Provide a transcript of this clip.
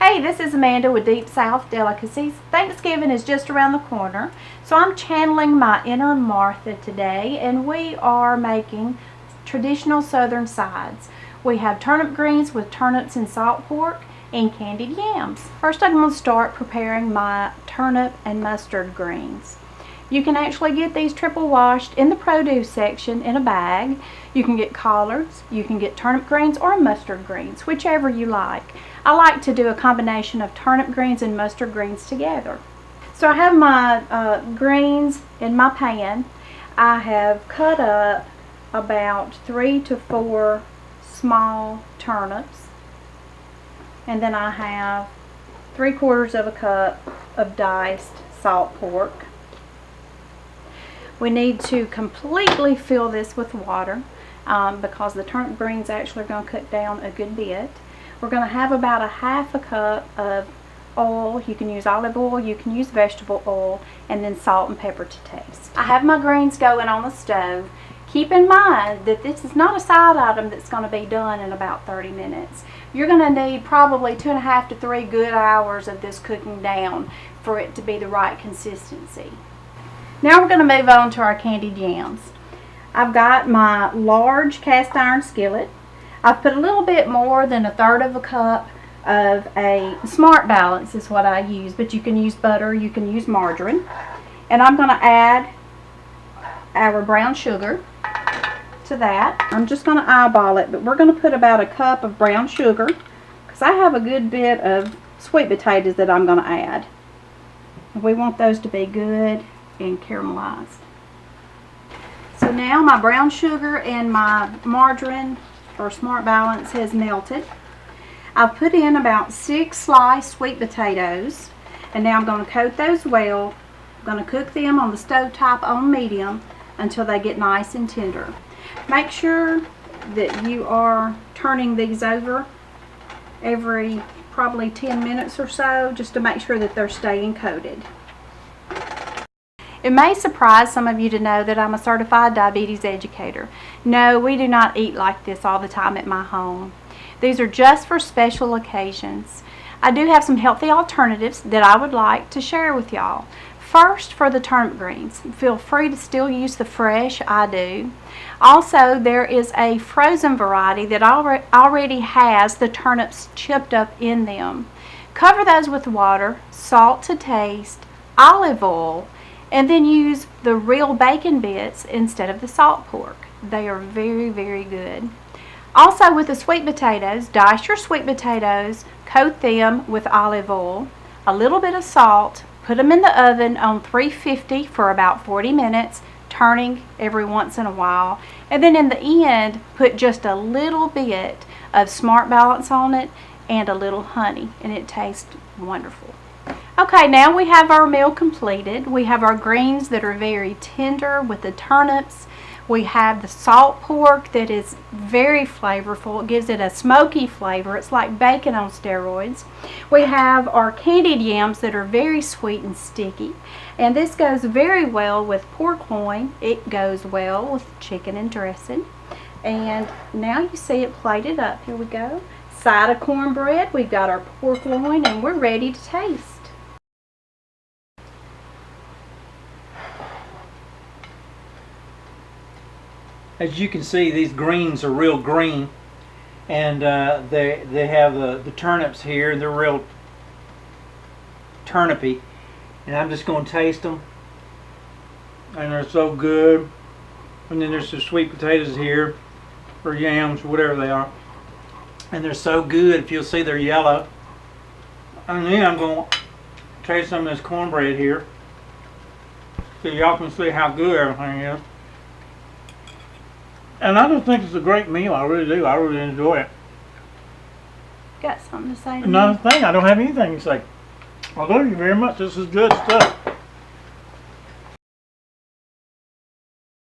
Hey, this is Amanda with Deep South Delicacies. Thanksgiving is just around the corner, so I'm channeling my inner Martha today, and we are making traditional southern sides. We have turnip greens with turnips and salt pork and candied yams. First, I'm going to start preparing my turnip and mustard greens. You can actually get these triple washed in the produce section in a bag. You can get collards, you can get turnip greens or mustard greens, whichever you like. I like to do a combination of turnip greens and mustard greens together. So I have my greens in my pan. I have cut up about 3 to 4 small turnips, and then I have 3/4 of a cup of diced salt pork. We need to completely fill this with water because the turnip greens actually are going to cook down a good bit. We're going to have about 1/2 cup of oil. You can use olive oil, you can use vegetable oil, and then salt and pepper to taste. I have my greens going on the stove. Keep in mind that this is not a side item that's going to be done in about 30 minutes. You're going to need probably 2.5 to 3 good hours of this cooking down for it to be the right consistency. Now we're going to move on to our candied yams. I've got my large cast iron skillet. I've put a little bit more than 1/3 of a cup of a Smart Balance is what I use, but you can use butter, you can use margarine. And I'm going to add our brown sugar to that. I'm just going to eyeball it, but we're going to put about 1 cup of brown sugar because I have a good bit of sweet potatoes that I'm going to add. We want those to be good and caramelized. So now my brown sugar and my margarine or Smart Balance has melted. I've put in about 6 sliced sweet potatoes, and now I'm going to coat those well. I'm going to cook them on the stove top on medium until they get nice and tender. Make sure that you are turning these over every probably 10 minutes or so just to make sure that they're staying coated. It may surprise some of you to know that I'm a certified diabetes educator. No, we do not eat like this all the time at my home. These are just for special occasions. I do have some healthy alternatives that I would like to share with y'all. First, for the turnip greens, feel free to still use the fresh, I do. Also, there is a frozen variety that already has the turnips chipped up in them. Cover those with water, salt to taste, olive oil, and then use the real bacon bits instead of the salt pork. They are very, very good. Also, with the sweet potatoes, dice your sweet potatoes, coat them with olive oil, a little bit of salt, put them in the oven on 350 for about 40 minutes, turning every once in a while, and then in the end, put just a little bit of Smart Balance on it and a little honey, and it tastes wonderful. Okay, now we have our meal completed. We have our greens that are very tender with the turnips. We have the salt pork that is very flavorful. It gives it a smoky flavor. It's like bacon on steroids. We have our candied yams that are very sweet and sticky. And this goes very well with pork loin. It goes well with chicken and dressing. And now you see it plated up. Here we go. Side of cornbread. We've got our pork loin and we're ready to taste. As you can see, these greens are real green, and they have the turnips here, and they're real turnipy. And I'm just going to taste them, and they're so good. And then there's the sweet potatoes here, or yams, whatever they are, and they're so good. If you'll see, they're yellow. And then I'm going to taste some of this cornbread here, so y'all can see how good everything is. And I just think it's a great meal. I really do. I really enjoy it. Got something to say to me? Another thing, I don't have anything to say. Well, thank you very much. This is good stuff.